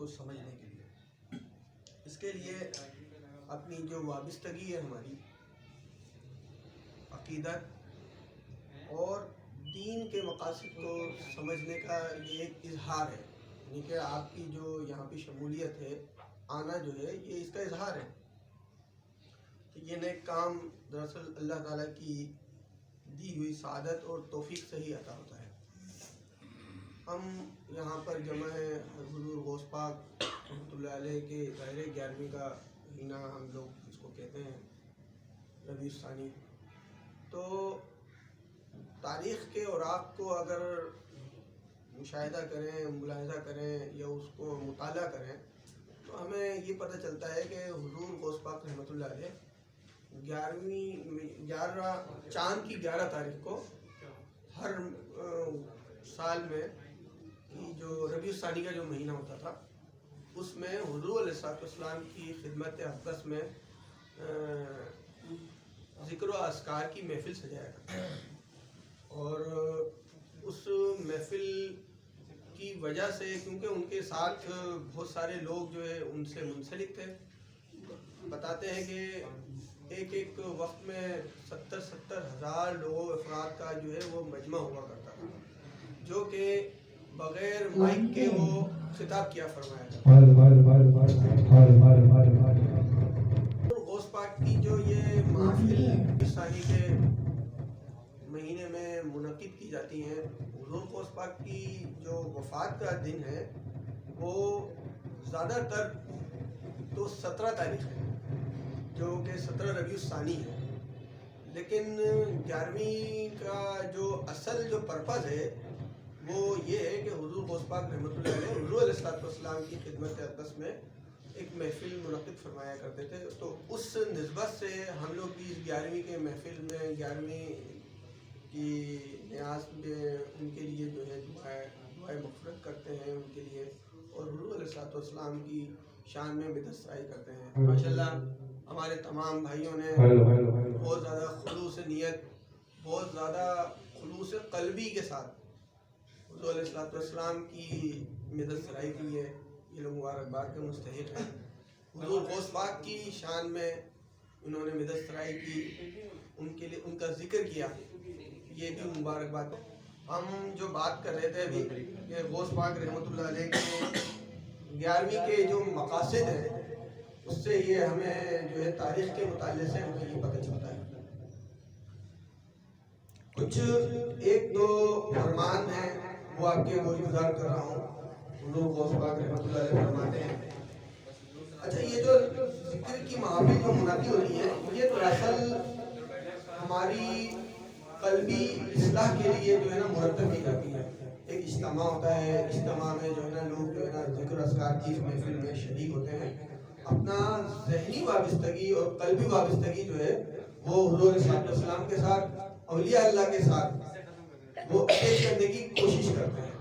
کو سمجھنے کے لیے، اس کے لیے اپنی جو وابستگی ہے ہماری عقیدت اور دین کے مقاصد کو سمجھنے کا یہ ایک اظہار ہے، یعنی کہ آپ کی جو یہاں پہ شمولیت ہے، آنا جو ہے، یہ اس کا اظہار ہے کہ یہ نیک کام دراصل اللہ تعالیٰ کی دی ہوئی سعادت اور توفیق سے ہی عطا ہوتا ہے۔ ہم یہاں پر جمع ہیں حضور غوث پاک رحمۃ اللہ علیہ کے ظاہر 11ویں کا مہینہ ہم لوگ اس کو کہتے ہیں، ربیع الثانی۔ تو تاریخ کے اوراق کو اگر مشاہدہ کریں، ملاحظہ کریں یا اس کو مطالعہ کریں تو ہمیں یہ پتہ چلتا ہے کہ حضور غوث پاک رحمۃ اللہ علیہ 11 چاند کی 11 تاریخ کو ہر سال میں جو ربیع الثانی کا جو مہینہ ہوتا تھا اس میں حضور علیہ السلام کی خدمت اقدس میں ذکر و اذکار کی محفل سجایا کرتا ہے، اور اس محفل کی وجہ سے کیونکہ ان کے ساتھ بہت سارے لوگ جو ہے ان سے منسلک تھے، بتاتے ہیں کہ ایک وقت میں 70 ہزار لوگوں افراد کا جو ہے وہ مجمع ہوا کرتا تھا، جو کہ بغیر مائک کے وہ خطاب کیا فرمایا تھا۔ غوث پاک کی جو یہ محافل ثانی کے مہینے میں منعقد کی جاتی ہیں، حضور غوث پاک کی جو وفات کا دن ہے وہ زیادہ تر تو 17 تاریخ ہے، جو کہ 17 ربیع الثانی ہے، لیکن 11ویں کا جو اصل جو پرپز ہے وہ یہ ہے کہ حضور غوث پاک رحمۃ اللہ علیہ حضور علیہ السلام کی خدمت اقدس میں ایک محفل منعقد فرمایا کرتے تھے۔ تو اس نسبت سے ہم لوگ بھی اس 11ویں کے محفل میں 11ویں کی نیاز میں ان کے لیے جو ہے دعائے مغفرت کرتے ہیں ان کے لیے، اور حضور علیہ السلام کی شان میں مدح سرائی کرتے ہیں۔ ماشاءاللہ ہمارے تمام بھائیوں نے بہت زیادہ خلوص نیت، بہت زیادہ خلوص قلبی کے ساتھ حضور علیہ السلام کی مدح سرائی کی ہے، یہ لوگ مبارکباد کے مستحق ہیں۔ حضور غوث پاک کی شان میں انہوں نے مدح سرائی کی، ان کے لیے ان کا ذکر کیا، یہ بھی مبارکباد۔ ہم جو بات کر رہے تھے ابھی کہ غوث پاک رحمۃ اللہ علیہ کے 11ویں کے جو مقاصد ہیں، اس سے یہ ہمیں جو ہے تاریخ کے مطالعے سے ہمیں یہ پتہ چلتا ہے۔ کچھ ایک دو فرمان ہیں وہ آپ کے گزار کر رہا ہوں۔ حضور غوث پاک رحمۃ اللہ علیہ فرماتے ہیں، اچھا یہ جو ذکر کی محافل جو منعقد ہو رہی ہیں یہ دراصل ہماری قلبی اصلاح کے لیے جو ہے نا مرتب کی جاتی ہے۔ ایک اجتماع ہوتا ہے، اجتماع میں جو ہے نا لوگ جو ہے نا ذکر اذکار کی محفل میں شریک ہوتے ہیں، اپنا ذہنی وابستگی اور قلبی وابستگی جو ہے وہ حضور صلی اللہ علیہ وسلم کے ساتھ، اولیاء اللہ کے ساتھ وہ اٹیچ کرنے کی کوشش کرتے ہیں۔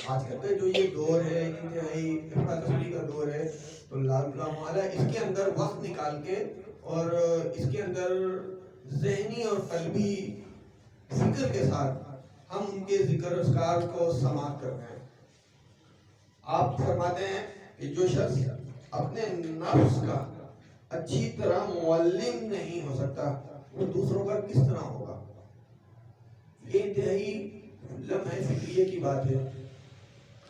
آج کل کا جو یہ دور ہے انتہائی افراتفری کا دور ہے، تو اللہ اس کے اندر وقت نکال کے اور اس کے اندر ذہنی اور قلبی ذکر کے ساتھ ہم ان کے ذکر اذکار کو سماعت کرتے ہیں۔ آپ فرماتے ہیں کہ جو شخص اپنے نفس کا اچھی طرح معلم نہیں ہو سکتا وہ دوسروں کا کس طرح ہوگا۔ یہ انتہائی لمحہ فکریہ کی بات ہے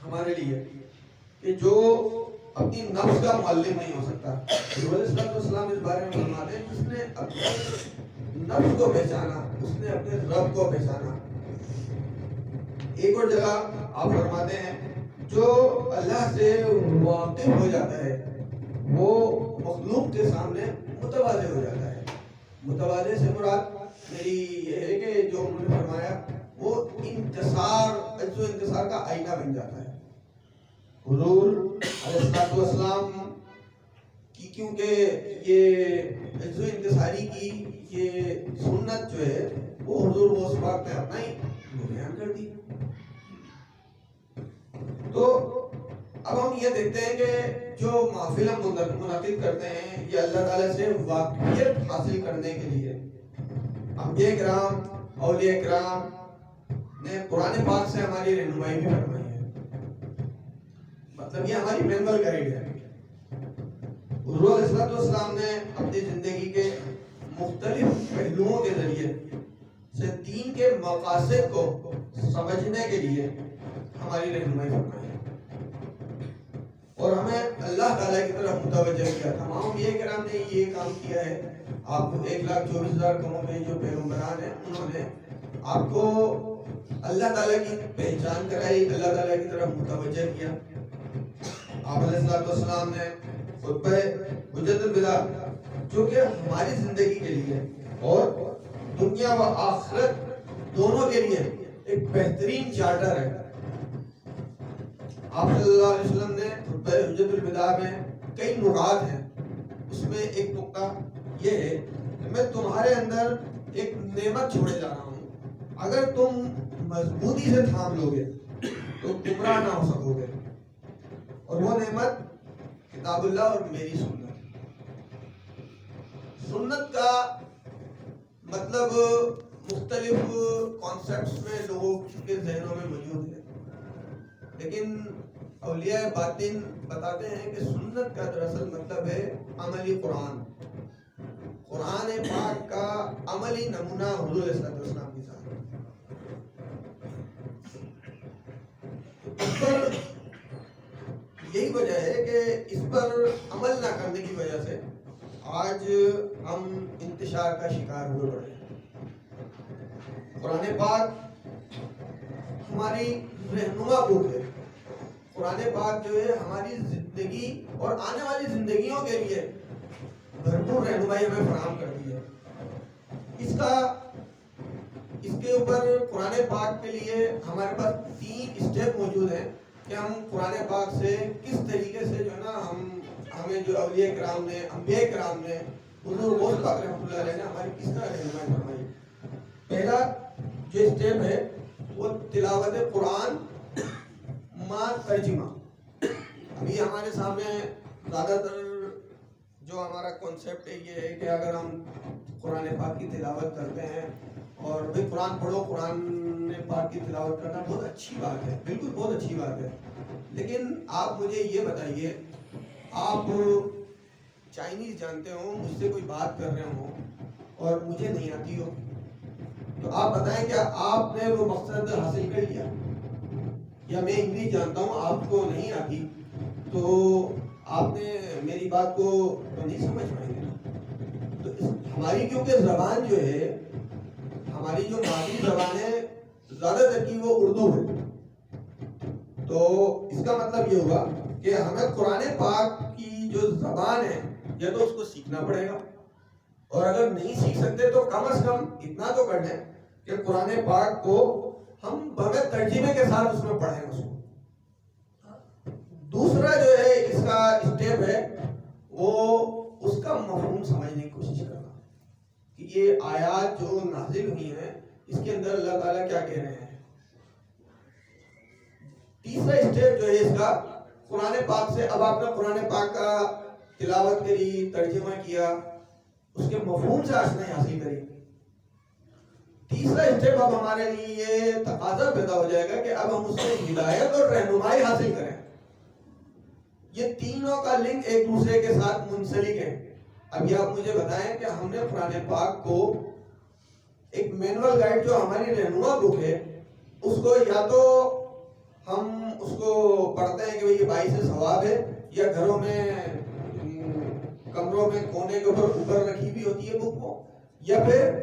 ہمارے لیے کہ جو اپنی نفس کا معلم نہیں ہو سکتا۔ حضور علیہ السلام اس بارے میں فرماتے ہیں جس نے اپنے نفس کو پہچانا اس نے اپنے رب کو پہچانا۔ ایک اور جگہ آپ فرماتے ہیں جو اللہ سے واقف ہو جاتا ہے وہ مخلوق کے سامنے متواضع ہو جاتا ہے۔ متواضع سے مراد میری یہ ہے کہ جو انہوں نے فرمایا وہ انکسار، عجز و انکسار کا آئینہ بن جاتا ہے۔ حضور علیہ السلام کی کیونکہ یہ عجز و انکساری کی یہ سنت جو ہے وہ حضور غوث پاک نے اپنا ہی بیان کر دی۔ تو اب ہم یہ دیکھتے ہیں کہ جو محفل ہم منعقد کرتے ہیں یہ اللہ تعالیٰ سے واقفیت حاصل کرنے کے لیے انبیاء کرام، اولیاء کرام نے قرآن پاک سے ہماری رہنمائی بھی فرمائی ہے۔ مطلب یہ ہماری مینول گائیڈ ہے۔ حضور علیہ السلام نے اپنی زندگی کے مختلف پہلوؤں کے ذریعے سے دین کے مقاصد کو سمجھنے کے لیے ہماری رہنمائی فرمائی اور ہمیں اللہ تعالیٰ کی طرف متوجہ کیا۔ تمام انبیاء کرام نے یہ کام کیا ہے۔ آپ 1,24,000 قوموں کے جو پیغمبران ہیں انہوں نے آپ کو اللہ تعالیٰ کی پہچان کرائی، اللہ تعالیٰ کی طرف متوجہ کیا۔ آپ علیہ السلام نے خطبہ حجت الوداع جو کہ ہماری زندگی کے لیے اور دنیا و آخرت دونوں کے لیے ایک بہترین چارٹر ہے، آپ صلی اللہ علیہ وسلم نے خطبہ حجت الوداع میں کئی نکات ہیں۔ اس میں ایک نقطہ یہ ہے کہ میں تمہارے اندر ایک نعمت چھوڑے جا رہا ہوں، اگر تم مضبوطی سے تھام لو گے تو گمراہ نہ ہو سکو گے، اور وہ نعمت کتاب اللہ اور میری سنت۔ سنت کا مطلب مختلف کانسیپٹس میں لوگوں کے ذہنوں میں موجود ہے، لیکن اولیاء باطن بتاتے ہیں کہ سنت کا دراصل مطلب ہے عملی قرآن، قرآن پاک کا عملی نمونہ حضور علیہ السلام کے ساتھ۔ اس پر یہی وجہ ہے کہ اس پر عمل نہ کرنے کی وجہ سے آج ہم انتشار کا شکار ہوئے پڑے ہیں۔ قرآن پاک ہماری رہنما بک ہے، قرآن پاک جو ہے ہماری زندگی اور آنے والی زندگیوں کے لیے بھرپور رہنمائی ہمیں فراہم کرتی ہے۔ اس کے اوپر قرآن پاک کے لیے ہمارے پاس 3 اسٹیپ موجود ہیں کہ ہم قرآن پاک سے کس طریقے سے جو ہے نا ہمیں جو اولیاء کرام نے، انبیاء کرام نے، حضور غوث پاک رحمۃ اللہ علیہ نے ہماری کس طرح رہنمائی فرمائی۔ پہلا جو اسٹیپ ہے وہ تلاوت قرآن مع ترجمہ۔ ابھی ہمارے سامنے زیادہ تر جو ہمارا کانسیپٹ ہے یہ ہے کہ اگر ہم قرآن پاک کی تلاوت کرتے ہیں اور بھئی قرآن پڑھو، قرآن پاک کی تلاوت کرنا بہت اچھی بات ہے، بالکل بہت اچھی بات ہے، لیکن آپ مجھے یہ بتائیے، آپ چائنیز جانتے ہوں، مجھ سے کوئی بات کر رہے ہوں اور مجھے نہیں آتی ہو، تو آپ بتائیں کیا آپ نے وہ مقصد حاصل کر لیا؟ یا میں انگلش جانتا ہوں، آپ کو نہیں آتی، تو آپ نے میری بات کو تو نہیں سمجھ پائیں گے نا۔ تو ہماری کیونکہ زبان جو ہے، ہماری جو مادری زبان ہے زیادہ تر کی وہ اردو ہے، تو اس کا مطلب یہ ہوا کہ ہمیں قرآن پاک کی جو زبان ہے یا تو اس کو سیکھنا پڑے گا، اور اگر نہیں سیکھ سکتے تو کم از کم اتنا تو کر لیں کہ قرآن پاک کو ہم بغیر ترجمے کے ساتھ اس میں پڑھیں اس کو۔ دوسرا جو ہے اس کا اسٹیپ ہے وہ اس کا مفہوم سمجھنے کی کوشش کرنا کہ یہ آیات جو نازل ہوئی ہیں اس کے اندر اللہ تعالیٰ کیا کہہ رہے ہیں۔ تیسرا اسٹیپ جو ہے اس کا، قرآن پاک سے اب آپ نے قرآن پاک کا تلاوت کری، ترجمہ کیا، اس کے مفہوم سے آشنائی حاصل کری۔ تیسرا اسٹیپ اب ہمارے لیے یہ تقاضا پیدا ہو جائے گا کہ اب ہم اس سے ہدایت اور رہنمائی حاصل کریں۔ یہ تینوں کا لنک ایک دوسرے کے ساتھ منسلک ہے۔ اب یہ آپ مجھے بتائیں کہ ہم نے قرآن پاک کو ایک مینول گائیڈ جو ہماری رہنما بک ہے، اس کو یا تو ہم اس کو پڑھتے ہیں کہ یہ 22 ثواب ہے، یا گھروں میں کمروں میں کونے کے اوپر رکھی ہوئی ہوتی ہے بک کو، یا پھر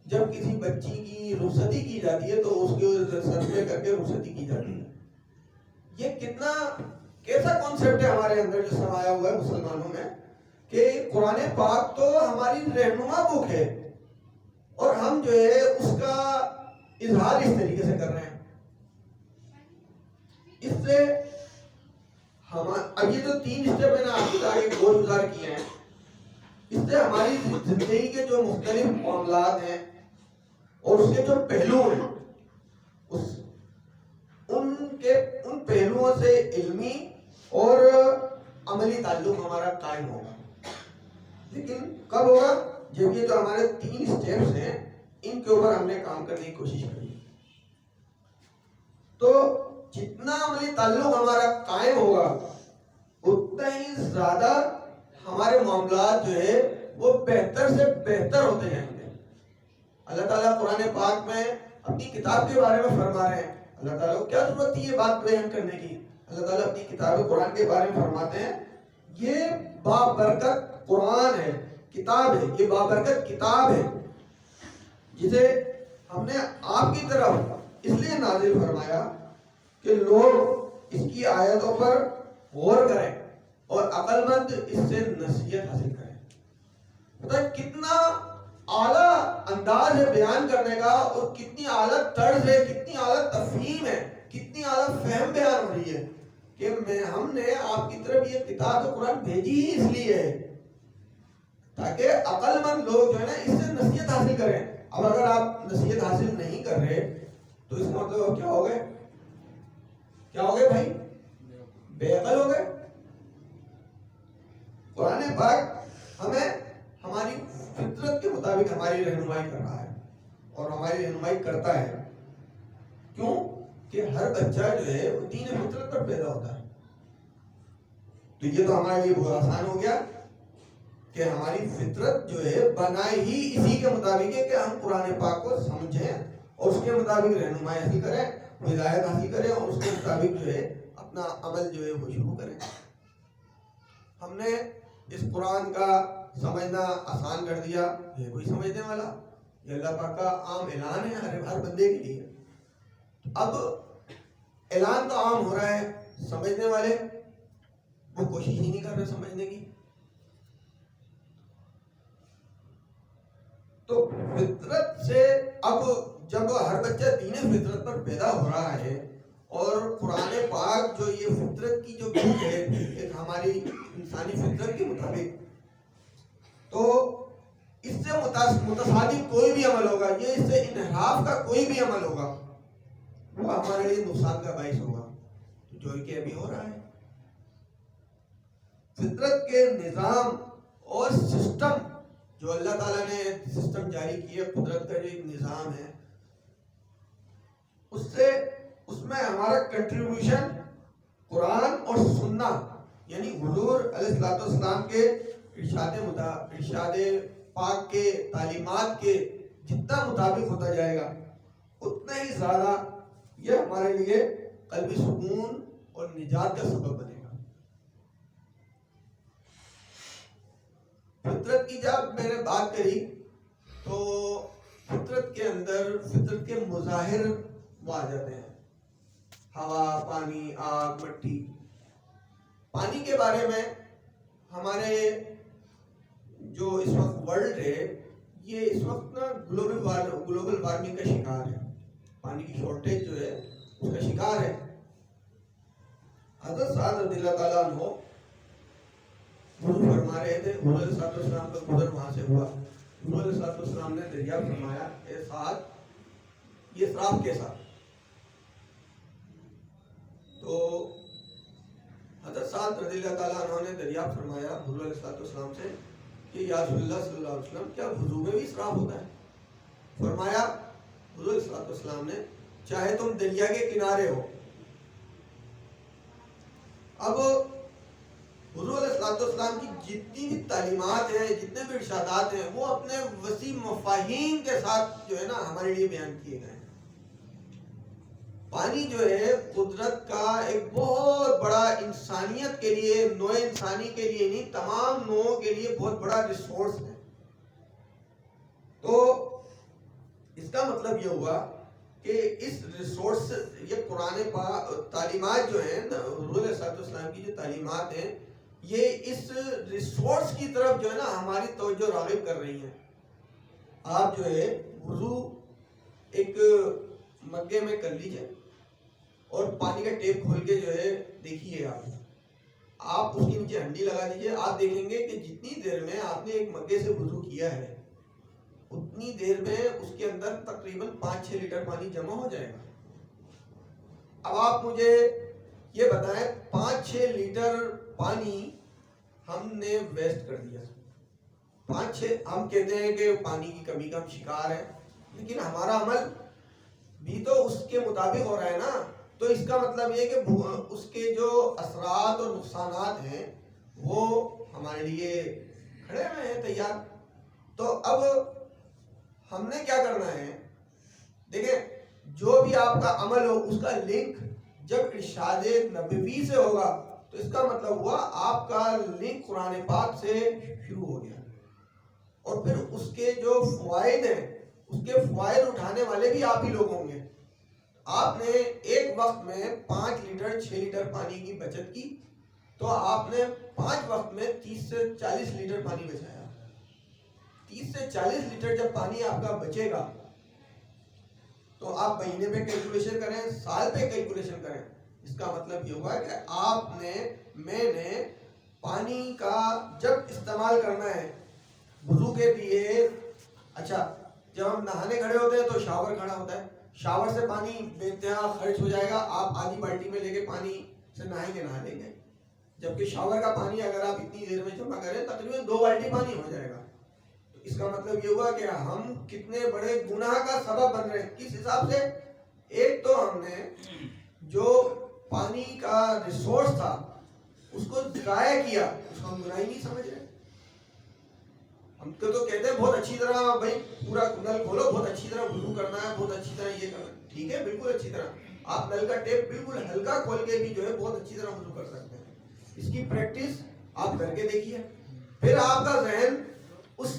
جب کسی بچی کی رخصتی کی جاتی ہے تو اس کے صدقے کر کے رخصتی کی جاتی ہے۔ یہ کتنا کیسا کانسیپٹ ہے ہمارے اندر جو سمایا ہوا ہے مسلمانوں میں کہ قرآن پاک تو ہماری رہنما بک ہے اور ہم جو ہے اس کا اظہار اس طریقے سے کر رہے ہیں۔ اس سے اب یہ جو 3 اسٹیپ ہے نا آپ کے آگے گول گزار کیے ہیں، اس سے ہماری زندگی کے جو مختلف معاملات ہیں اور اس کے جو پہلو ہیں، ان پہلوؤں سے علمی اور عملی تعلق ہمارا قائم ہوگا۔ لیکن کب ہوگا؟ جب یہ جو ہمارے 3 اسٹیپس ہیں ان کے اوپر ہم نے کام کرنے کی کوشش کری۔ تو جتنا عملی تعلق ہمارا قائم ہوگا زیادہ ہمارے معاملات جو ہے وہ بہتر سے بہتر ہوتے جائیں گے. اللہ تعالیٰ قرآن پاک میں اپنی کتاب کے بارے میں فرما رہے ہیں. اللہ تعالیٰ کو کیا ضرورت تھی یہ بات بیان کرنے کی؟ اللہ تعالیٰ اپنی کتاب قرآن کے بارے میں فرماتے ہیں یہ بابرکت قرآن ہے، کتاب ہے، یہ بابرکت کتاب ہے جسے ہم نے آپ کی طرف اس لیے نازل فرمایا کہ لوگ اس کی آیتوں پر غور کریں اور عقل مند اس سے نصیحت حاصل کریں. پتہ کتنا اعلیٰ انداز ہے بیان کرنے کا، اور کتنی اعلیٰ طرز ہے، کتنی اعلیٰ تفہیم ہے، کتنی اعلیٰ فہم بیان ہو رہی ہے کہ ہم نے آپ کی طرف یہ کتاب قرآن بھیجی ہی اس لیے ہے تاکہ عقل مند لوگ جو ہے نا اس سے نصیحت حاصل کریں. اب اگر آپ نصیحت حاصل نہیں کر رہے تو اس کا مطلب کیا ہو گئے؟ کیا ہو گئے بھائی؟ بے عقل ہو گئے. قرآن پاک ہمیں ہماری فطرت کے مطابق ہماری رہنمائی کر رہا ہے اور ہماری رہنمائی کرتا ہے. کیوں کہ ہر بچہ جو ہے وہ دین فطرت پر پیدا ہوتا ہے. تو یہ تو ہمارے لیے بہت آسان ہو گیا کہ ہماری فطرت جو ہے بنائی ہی اسی کے مطابق ہے کہ ہم قرآن پاک کو سمجھیں اور اس کے مطابق رہنمائی حاصل کریں، ہدایت حاصل کریں اور اس کے مطابق جو ہے اپنا عمل جو ہے وہ شروع کریں. ہم نے اس قرآن کا سمجھنا آسان کر دیا. یہ کوئی سمجھنے والا؟ یہ اللہ پاک کا عام اعلان ہے ہر بندے کے لیے. اب اعلان تو عام ہو رہا ہے، سمجھنے والے وہ کوشش ہی نہیں کر رہے سمجھنے کی. تو فطرت سے اب جب ہر بچہ دین فطرت پر پیدا ہو رہا ہے اور قرآن پاک جو یہ فطرت کی جو بک ہے ایک ہماری انسانی فطرت کے مطابق، تو اس سے متصادم کوئی بھی عمل ہوگا، یہ اس سے انحراف کا کوئی بھی عمل ہوگا وہ ہمارے لیے نقصان کا باعث ہوگا، جو کہ ابھی ہو رہا ہے. فطرت کے نظام اور سسٹم جو اللہ تعالیٰ نے سسٹم جاری کیا، قدرت کا جو ایک نظام ہے، اس میں ہمارا کنٹریبیوشن قرآن اور سنت یعنی حضور علیہ السلام کے ارشاد پاک کے تعلیمات کے جتنا مطابق ہوتا جائے گا اتنا ہی زیادہ یہ ہمارے لیے قلبی سکون اور نجات کا سبب بنے گا. فطرت کی جب میں نے بات کری تو فطرت کے اندر فطرت کے مظاہر وہ آ جاتے ہیں، ہوا، پانی، آگ، مٹی. پانی کے بارے میں ہمارے جو اس وقت ورلڈ ہے یہ اس وقت نا گلوبل وارمنگ کا شکار ہے. پانی کی شارٹیج جو ہے اس کا شکار ہے. حضرت سعد رضی اللہ تعالیٰ عنہ وضو فرما رہے تھے، حضور علیہ السلام کا گزر وہاں سے ہوا. حضور علیہ السلام نے دریافت فرمایا اے سعد یہ اسراف کیسا؟ تو حضرت سعد رضی اللہ تعالیٰ عنہ نے دریافت فرمایا حضور علیہ السلام سے کہ یا رسول اللہ صلی اللہ علیہ وسلم کیا وضو میں بھی اسراف ہوتا ہے؟ فرمایا حضور علیہ السلام نے چاہے تم دریا کے کنارے ہو. اب حضور علیہ السلام کی جتنی بھی تعلیمات ہیں، جتنے بھی ارشادات ہیں، وہ اپنے وسیع مفاہیم کے ساتھ جو ہے نا ہمارے لیے بیان کیے گئے ہیں. پانی جو ہے قدرت کا ایک بہت بڑا انسانیت کے لیے، نوع انسانی کے لیے نہیں تمام نوعوں کے لیے بہت بڑا ریسورس ہے. تو اس کا مطلب یہ ہوا کہ اس ریسورس یہ قرآن پاک تعلیمات جو ہیں حضور علیہ السلام کی جو تعلیمات ہیں یہ اس ریسورس کی طرف جو ہے نا ہماری توجہ راغب کر رہی ہیں. آپ جو ہے وضو ایک مگے میں کر لیجئے اور پانی کا ٹیپ کھول کے جو ہے دیکھیے آپ اس کے نیچے ہنڈی لگا دیجئے. آپ دیکھیں گے کہ جتنی دیر میں آپ نے ایک مگے سے وضو کیا ہے اتنی دیر میں اس کے اندر تقریباً 5-6 لیٹر پانی جمع ہو جائے گا. اب آپ مجھے یہ بتائیں 5-6 لیٹر پانی ہم نے ویسٹ کر دیا. 5-6 ہم کہتے ہیں کہ پانی کی کمی کا ہم شکار ہیں، لیکن ہمارا عمل بھی تو اس کے مطابق ہو رہا ہے نا. تو اس کا مطلب یہ کہ اس کے جو اثرات اور نقصانات ہیں وہ ہمارے لیے کھڑے ہوئے ہیں تیار. تو اب ہم نے کیا کرنا ہے؟ دیکھیں جو بھی آپ کا عمل ہو اس کا لنک جب ارشاد نبوی سے ہوگا تو اس کا مطلب ہوا آپ کا لنک قرآن پاک سے شروع ہو گیا. اور پھر اس کے جو فوائد ہیں اس کے فوائد اٹھانے والے بھی آپ ہی لوگ ہوں گے. آپ نے ایک وقت میں 5 لیٹر 6 لیٹر پانی کی بچت کی تو آپ نے 5 وقت میں 30 سے 40 لیٹر پانی بچایا. 30 سے 40 لیٹر جب پانی آپ کا بچے گا تو آپ مہینے پہ کیلکولیشن کریں, سال پہ کیلکولیشن کریں. اس کا مطلب یہ ہوا کہ آپ نے, میں نے پانی کا جب استعمال کرنا ہے وضو کے لیے, اچھا جب ہم نہانے کھڑے ہوتے ہیں تو شاور کھڑا ہوتا ہے, شاور سے پانی بے انتہا خرچ ہو جائے گا, آپ آدھی بالٹی میں لے کے پانی سے نہائیں گے, نہا لیں گے. جبکہ شاور کا پانی اگر آپ اتنی دیر میں جمع کریں تقریباً 2 بالٹی پانی ہو جائے گا. تو اس کا مطلب یہ ہوا کہ ہم کتنے بڑے گناہ کا سبب بن رہے ہیں. کس حساب سے؟ ایک تو ہم نے جو پانی کا ریسورس تھا اس کو ضائع کیا, اس کو ہم گناہ ہی نہیں سمجھ رہے. ہم تو کہتے ہیں بہت اچھی طرح بھائی پورا نل کھولو, بہت اچھی طرح وضو کرنا ہے, بہت اچھی طرح یہ کرنا ہے. ٹھیک ہے, بالکل اچھی طرح آپ نل کا ٹیپ بالکل ہلکا کھول کے بھی جو ہے بہت اچھی طرح وضو کر سکتے ہیں. اس کی پریکٹس آپ کر کے دیکھیے, پھر آپ کا ذہن اس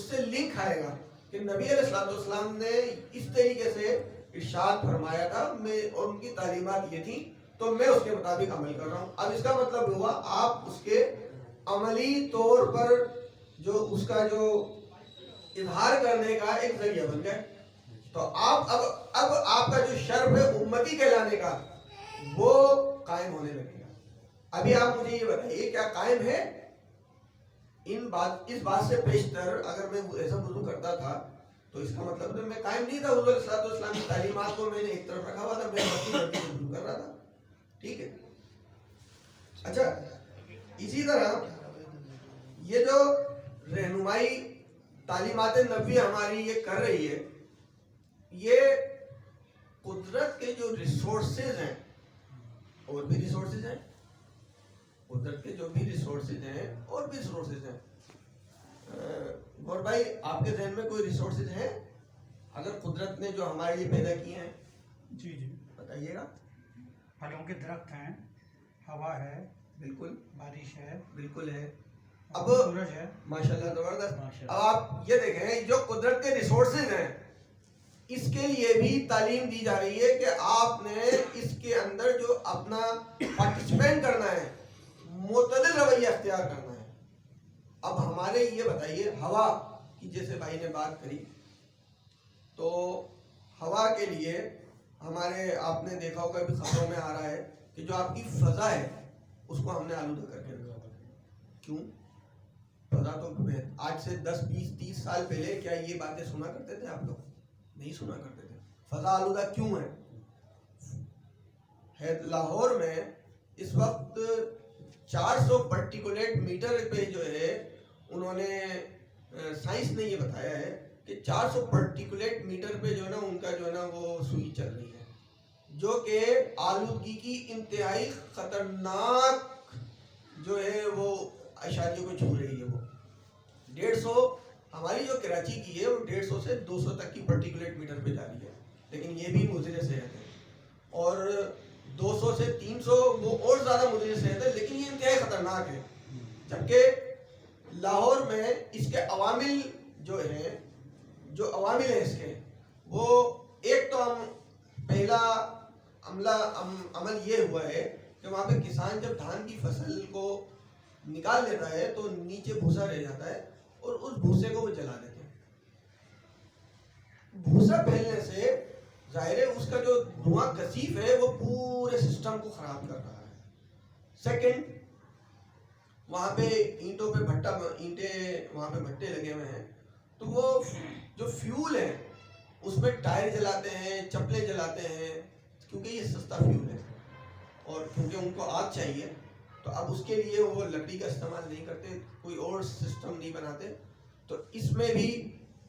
سے لنک آئے گا کہ نبی علیہ السلام نے اس طریقے سے ارشاد فرمایا تھا, میں اور ان کی تعلیمات یہ تھی تو میں اس کے مطابق عمل کر رہا ہوں. اب اس کا مطلب ہوا آپ اس کے عملی طور پر جو اس کا جو اظہار کرنے کا ایک ذریعہ بن گئے. تو آپ اب آپ کا جو شرف ہے امتی کہلانے کا وہ قائم ہونے لگے گا. ابھی آپ مجھے یہ بتائیے کیا قائم ہے؟ اس بات سے پیشتر اگر میں ایسا وضو کرتا تھا تو اس کا مطلب میں قائم نہیں تھا. حضور صلی اللہ علیہ وسلم کی تعلیمات کو میں نے ایک طرف رکھا ہوا تھا, میں وضو کر رہا تھا. ٹھیک ہے, اچھا اسی طرح یہ جو رہنمائی تعلیمات نبوی ہماری یہ کر رہی ہے, یہ قدرت کے جو ریسورسز ہیں, اور بھی ریسورسز ہیں, قدرت کے جو بھی ریسورسز ہیں اور بھی ریسورسز ہیں. گور بھائی آپ کے ذہن میں کوئی ریسورسز ہیں اگر قدرت نے جو ہمارے لیے پیدا کیے ہیں؟ جی جی بتائیے گا. پھلوں کے درخت ہیں, ہوا ہے, بالکل بارش ہے, بالکل ہے. اب سورج ہے. ماشاءاللہ زبردست. اب آپ یہ دیکھیں جو قدرت کے ریسورسز ہیں اس کے لیے بھی تعلیم دی جا رہی ہے کہ آپ نے اس کے اندر جو اپنا پارٹیسپیٹ کرنا ہے, معتدل رویہ اختیار کرنا ہے. اب ہمارے یہ بتائیے ہوا کی جیسے بھائی نے بات کری تو ہوا کے لیے ہمارے آپ نے دیکھا ہوگا بھی خبروں میں آ رہا ہے کہ جو آپ کی فضا ہے اس کو ہم نے آلودہ کر کے رکھا. کیوں؟ فضا تو آج سے 10 20 30 سال پہلے کیا یہ باتیں سنا کرتے تھے آپ لوگ؟ نہیں سنا کرتے تھے. فضا آلودہ کیوں ہے؟ لاہور میں اس وقت 400 پرٹیکولیٹ میٹر پہ جو ہے انہوں نے سائنس نے یہ بتایا ہے کہ 400 پرٹیکولیٹ میٹر پہ جو ہے نا ان کا جو ہے نا وہ سوئی چل رہی ہے, جو کہ آلودگی کی انتہائی خطرناک جو ہے وہ اشاریوں کو چھو رہی ہے. وہ 150 ہماری جو کراچی کی ہے وہ 150 سے 200 تک کی پرٹیکولیٹ میٹر پہ جا رہی ہے, لیکن یہ بھی مضر صحت ہے. اور 200 سے 300 وہ اور زیادہ مضر صحت ہے, لیکن یہ انتہائی خطرناک ہے. جبکہ لاہور میں اس کے عوامل جو عوامل ہیں اس کے, وہ ایک تو ہم پہلا عمل یہ ہوا ہے کہ وہاں پہ کسان جب دھان کی فصل کو نکال لیتا ہے تو نیچے بھوسا رہ جاتا ہے اور اس بھوسے کو وہ جلا دیتے ہیں. بھوسا پھیلنے سے ظاہر ہے اس کا جو دھواں کثیف ہے وہ پورے سسٹم کو خراب کر رہا ہے. سیکنڈ, وہاں پہ اینٹوں پہ اینٹیں وہاں پہ بھٹے لگے ہوئے ہیں, تو وہ جو فیول ہے اس میں ٹائر جلاتے ہیں, چپلیں جلاتے ہیں, کیونکہ یہ سستا فیول ہے اور کیونکہ ان کو آگ چاہیے. تو اب اس کے لیے وہ لکڑی کا استعمال نہیں کرتے, کوئی اور سسٹم نہیں بناتے. تو اس میں بھی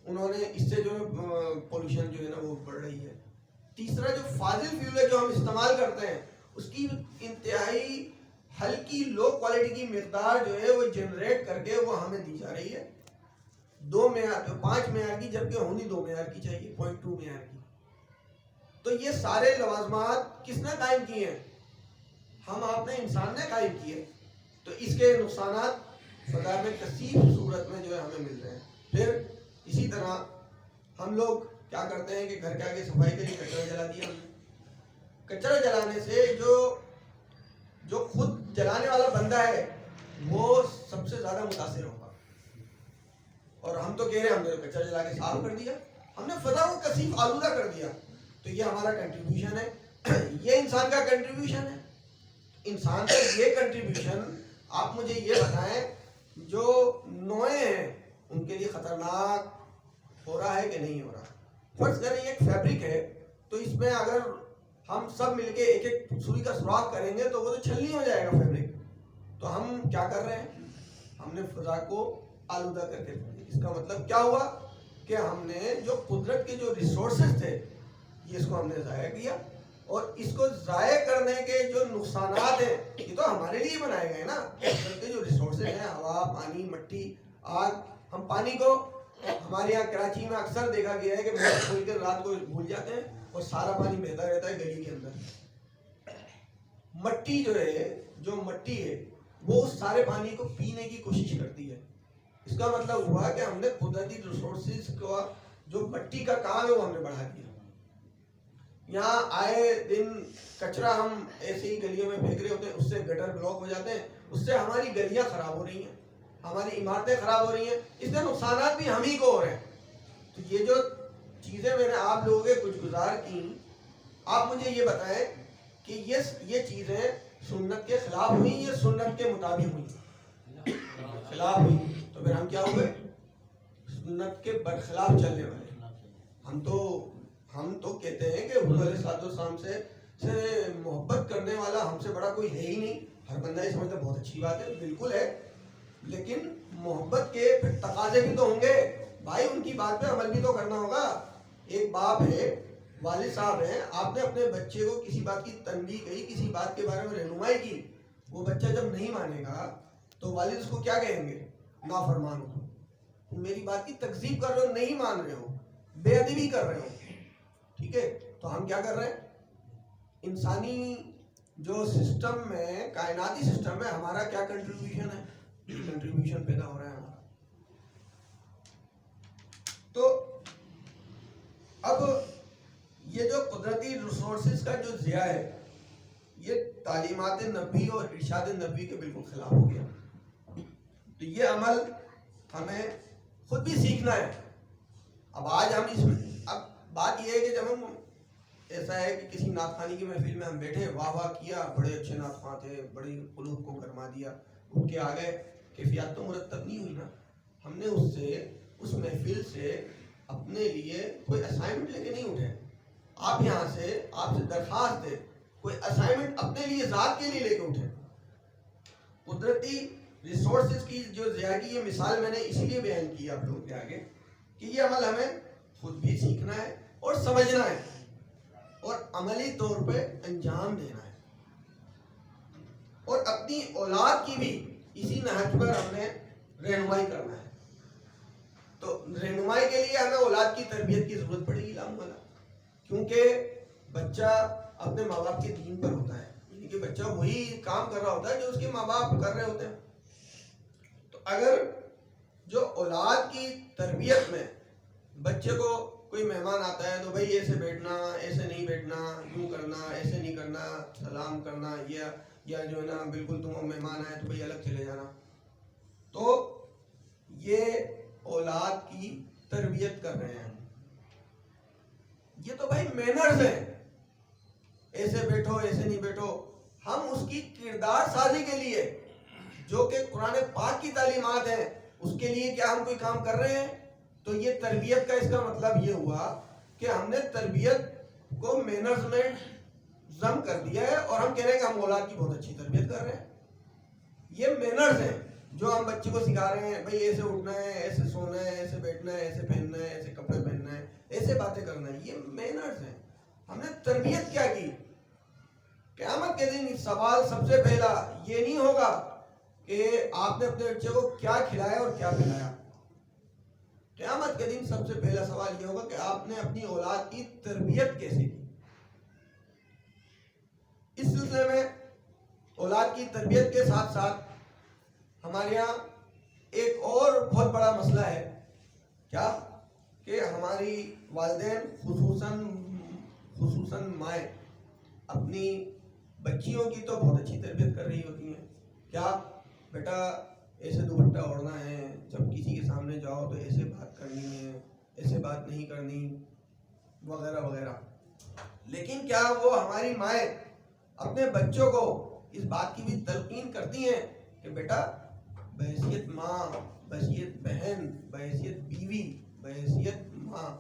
انہوں نے اس سے جو ہے پولوشن جو ہے نا وہ بڑھ رہی ہے. تیسرا جو فاضل فیول ہے جو ہم استعمال کرتے ہیں اس کی انتہائی ہلکی لو کوالٹی کی مقدار جو ہے وہ جنریٹ کر کے وہ ہمیں دی جا رہی ہے 2 معیار 5 معیار کی، جبکہ ہونی 2 معیار کی چاہیے، 0.2 معیار کی. تو یہ سارے لوازمات کس نے قائم کیے ہیں؟ ہم آپ نے، انسان نے قائم کیے. تو اس کے نقصانات فضا میں کثیر صورت میں جو ہے ہمیں مل رہے ہیں. پھر اسی طرح ہم لوگ کیا کرتے ہیں کہ گھر کے آگے صفائی کے لیے کچرا جلا دیا ہم نے. کچرا جلانے سے جو خود جلانے والا بندہ ہے وہ سب سے زیادہ متاثر ہوگا. اور ہم تو کہہ رہے ہیں ہم نے کچرا جلا کے صاف کر دیا، ہم نے فضا کو کثیف آلودہ کر دیا. تو یہ ہمارا کنٹریبیوشن ہے، یہ انسان کا کنٹریبیوشن ہے. انسان کا یہ کنٹریبیوشن آپ مجھے یہ بتائیں جو نوعیں ہیں ان کے لیے خطرناک ہو رہا ہے کہ نہیں ہو رہا؟ فرض کریں ایک فیبرک ہے تو اس میں اگر ہم سب مل کے ایک ایک سوئی کا سوراخ کریں گے تو وہ تو چھلنی ہو جائے گا فیبرک. تو ہم کیا کر رہے ہیں؟ ہم نے فضا کو آلودہ کر کے. اس کا مطلب کیا ہوا کہ ہم نے جو قدرت کے جو ریسورسز تھے یہ اس کو ہم نے ضائع کیا. اور اس کو ضائع کرنے کے جو نقصانات ہیں یہ تو ہمارے لیے بنائے گئے نا. قدرت کے جو ریسورسز ہیں، ہوا، پانی، مٹی، آگ. ہم پانی کو، ہمارے یہاں کراچی میں اکثر دیکھا گیا ہے کہ کھول کے رات کو بھول جاتے ہیں اور سارا پانی بہتا رہتا ہے گلی کے اندر. مٹی جو ہے، جو مٹی ہے وہ اس سارے پانی کو پینے کی کوشش کرتی ہے. اس کا مطلب ہوا کہ ہم نے قدرتی ریسورسز کو، جو مٹی کا کام ہے وہ ہم نے بڑھا دیا. یہاں آئے دن کچرا ہم ایسے ہی گلیوں میں پھینک رہے ہوتے ہیں، اس سے گٹر بلاک ہو جاتے ہیں، اس سے ہماری گلیاں خراب ہو رہی ہیں، ہماری عمارتیں خراب ہو رہی ہیں. اس سے نقصانات بھی ہم ہی کو ہو رہے ہیں. تو یہ جو چیزیں میں نے آپ لوگوں کے کچھ گزار کی، آپ مجھے یہ بتائیں کہ یہ چیزیں سنت کے خلاف ہوئی یا سنت کے مطابق ہوئی؟ خلاف ہوئی. تو پھر ہم کیا ہوئے؟ سنت کے برخلاف چلنے والے. ہم تو کہتے ہیں کہ حضور علیہ السلام سے محبت کرنے والا ہم سے بڑا کوئی ہے ہی نہیں. ہر بندہ یہ سمجھتا بہت اچھی بات ہے، بالکل ہے، لیکن محبت کے پھر تقاضے بھی تو ہوں گے بھائی. ان کی بات پہ عمل بھی تو کرنا ہوگا. ایک باپ ہے، والد صاحب ہیں، آپ نے اپنے بچے کو کسی بات کی تنبیہ کی، کسی بات کے بارے میں رہنمائی کی، وہ بچہ جب نہیں مانے گا تو والد اس کو کیا کہیں گے؟ نافرمان ہو، تم میری بات کی تکذیب کر رہے ہو، نہیں مان رہے ہو، بے ادبی کر رہے ہو. ٹھیک ہے، تو ہم کیا کر رہے ہیں؟ انسانی جو سسٹم میں، کائناتی سسٹم میں ہمارا کیا کنٹریبیوشن ہے؟ کنٹریبیوشن پیدا ہو رہا ہے ہمارا. تو اب یہ جو قدرتی ریسورسز کا جو ضیاع ہے یہ تعلیمات نبی اور ارشاد نبی کے بالکل خلاف ہو گیا. تو یہ عمل ہمیں خود بھی سیکھنا ہے. اب آج ہم اس میں، اب بات یہ ہے کہ جب ہم، ایسا ہے کہ کسی نعت خوانی کی محفل میں ہم بیٹھے، واہ واہ کیا، بڑے اچھے نعت خواں تھے، بڑی قلوب کو گرما دیا، اٹھ کے آ گئے، کیفیات تو مرتب نہیں ہوئی نا. ہم نے اس محفل سے اپنے لیے کوئی اسائنمنٹ لے کے نہیں اٹھے. آپ یہاں سے، آپ سے درخواست ہے، کوئی اسائنمنٹ اپنے لیے، ذات کے لیے لے کے اٹھے. قدرتی ریسورسز کی جو ضیاع کی یہ مثال میں نے اسی لیے بیان کی آپ لوگوں کے آگے کہ یہ عمل ہمیں خود بھی سیکھنا ہے اور سمجھنا ہے اور عملی طور پہ انجام دینا ہے، اور اپنی اولاد کی بھی اسی نہج پر ہم نے رہنمائی کرنا ہے. تو رہنمائی کے لیے ہمیں اولاد کی تربیت کی ضرورت پڑے گی لامحالہ، کیونکہ بچہ اپنے ماں باپ کے دین پر ہوتا ہے. یعنی کہ بچہ وہی کام کر رہا ہوتا ہے جو اس کے ماں باپ کر رہے ہوتے ہیں. تو اگر جو اولاد کی تربیت میں بچے کو کوئی مہمان آتا ہے تو بھائی ایسے بیٹھنا، ایسے نہیں بیٹھنا، یوں کرنا، ایسے نہیں کرنا، سلام کرنا، یا جو ہے نا بالکل تم مہمان آئے تو بھائی الگ چلے جانا، تو یہ اولاد کی تربیت کر رہے ہیں. یہ تو بھائی مینرز ہیں، ایسے بیٹھو، ایسے نہیں بیٹھو. ہم اس کی کردار سازی کے لیے جو کہ قرآن پاک کی تعلیمات ہیں اس کے لیے کیا ہم کوئی کام کر رہے ہیں؟ تو یہ تربیت کا اس کا مطلب یہ ہوا کہ ہم نے تربیت کو مینرز میں ضم کر دیا ہے اور ہم کہہ رہے ہیں کہ ہم اولاد کی بہت اچھی تربیت کر رہے ہیں. یہ مینرز ہیں جو ہم بچے کو سکھا رہے ہیں. بھائی ایسے اٹھنا ہے، ایسے سونا ہے، ایسے بیٹھنا ہے، ایسے پہننا ہے، ایسے کپڑے پہننا ہے، ایسے باتیں کرنا ہے. یہ مینرز ہیں. ہم نے تربیت کیا کی قیامت کے دن سوال سب سے پہلا یہ نہیں ہوگا کہ آپ نے اپنے بچے کو کیا کھلایا اور کیا پلایا. قیامت کے دن سب سے پہلا سوال یہ ہوگا کہ آپ نے اپنی اولاد کی تربیت کیسے کی. اس سلسلے میں اولاد کی تربیت کے ساتھ ساتھ ہمارے یہاں ایک اور بہت بڑا مسئلہ ہے. کیا کہ ہماری والدین خصوصاً مائیں اپنی بچیوں کی تو بہت اچھی تربیت کر رہی ہوتی ہیں. کیا بیٹا ایسے دوپٹہ اوڑھنا ہے, جب کسی کے سامنے جاؤ تو ایسے بات کرنی ہے, ایسے بات نہیں کرنی, وغیرہ وغیرہ. لیکن کیا وہ ہماری مائیں اپنے بچوں کو اس بات کی بھی تلقین کرتی ہیں کہ بیٹا بحیثیت ماں, بحیثیت بہن, بحیثیت بیوی, بحیثیت ماں,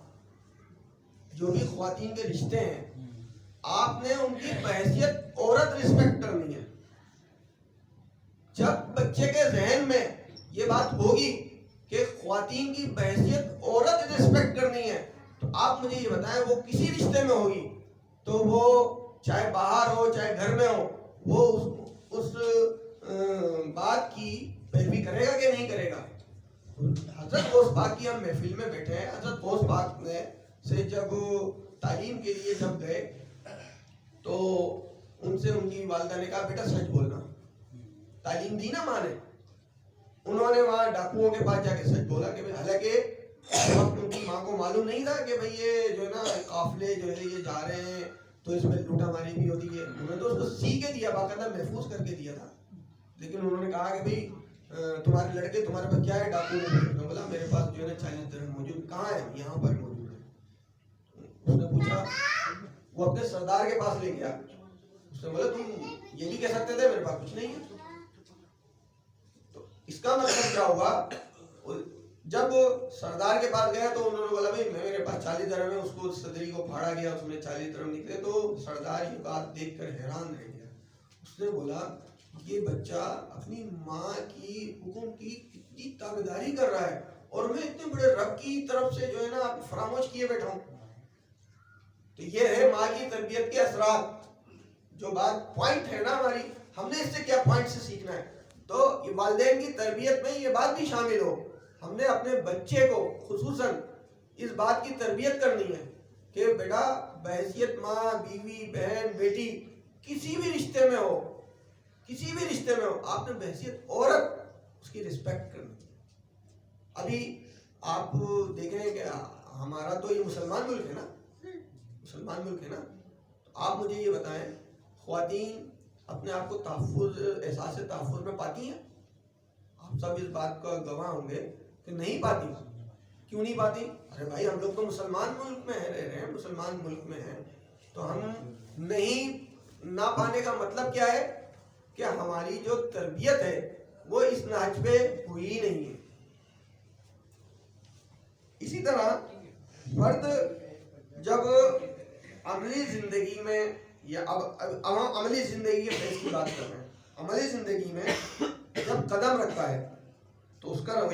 جو بھی خواتین کے رشتے ہیں, آپ نے ان کی بحیثیت عورت رسپیکٹ کرنی ہے. جب بچے کے ذہن میں یہ بات ہوگی کہ خواتین کی بحیثیت عورت رسپیکٹ کرنی ہے, تو آپ مجھے یہ بتائیں وہ کسی رشتے میں ہوگی تو وہ چاہے باہر ہو چاہے گھر میں ہو, وہ اس بات کی پیروی کرے گا کہ نہیں کرے گا. حضرت غوث پاک کی ہم محفل میں بیٹھے ہیں. حضرت غوث پاک نے سے جب تعلیم کے لیے جب گئے تو ان سے ان کی والدہ نے کہا بیٹا سچ بولنا. تعلیم دی نا ماں نے, انہوں نے وہاں ڈاکوؤں کے پاس جا کے سچ بولا کہ حالانکہ ان کی ماں کو معلوم نہیں تھا کہ بھئی یہ جو ہے نا قافلے جو ہے یہ جا رہے ہیں تو اس میں لوٹا ماری بھی ہوتی ہے. انہوں نے تو اس کو سی کے دیا, باقاعدہ محفوظ کر کے دیا تھا. لیکن انہوں نے کہا کہ بھئی تمہارے لڑکے تمہارے پاس کیا ہے ڈاکو نے بولا میرے پاس جو ہے 40 درہم موجود. کہاں ہے؟ یہاں پر موجود ہے. اس نے پوچھا, وہ اپنے سردار کے پاس لے گیا. اس نے بولا تم یہ بھی کہہ سکتے تھے میرے پاس کچھ نہیں ہے. تو اس کا مطلب کیا ہوگا, جب سردار کے پاس گیا تو انہوں نے بولا بھائی میرے پاس 40 درہم ہے. اس کو صدری کو پھاڑا گیا, اس میں 40 درہم نکلے. تو سردار یہ بات دیکھ کر حیران رہ گیا. اس نے بولا یہ بچہ اپنی ماں کی حکم کی کتنی تابعداری کر رہا ہے, اور میں اتنے بڑے رب کی طرف سے جو ہے نا فراموش کیے بیٹھا ہوں. تو یہ ہے ماں کی تربیت کے اثرات. جو بات پوائنٹ ہے نا ہماری, ہم نے اس سے کیا پوائنٹ سے سیکھنا ہے. تو والدین کی تربیت میں یہ بات بھی شامل ہو, ہم نے اپنے بچے کو خصوصاً اس بات کی تربیت کرنی ہے کہ بیٹا بحیثیت ماں, بیوی, بہن, بیٹی, کسی بھی رشتے میں ہو, کسی بھی رشتے میں ہو, آپ نے بحیثیت عورت اس کی رسپیکٹ کرنی. ابھی آپ دیکھیں کہ ہمارا تو یہ مسلمان ملک ہے نا, مسلمان ملک ہے نا, تو آپ مجھے یہ بتائیں خواتین اپنے آپ کو تحفظ, احساس تحفظ میں پاتی ہیں؟ آپ سب اس بات کا گواہ ہوں گے کہ نہیں پاتی. کیوں نہیں پاتی؟ ارے بھائی ہم لوگ تو مسلمان ملک میں رہ رہے ہیں, مسلمان ملک میں ہیں, تو ہم نہیں نہ پانے کا مطلب کیا ہے کہ ہماری جو تربیت ہے وہ اس نہج پہ ہوئی ہی نہیں ہے. اسی طرح فرد جب عملی زندگی میں یا عملی زندگی کے فیصلے کی بات کر رہے ہیں, عملی زندگی میں جب قدم رکھتا ہے تو اس کا رویہ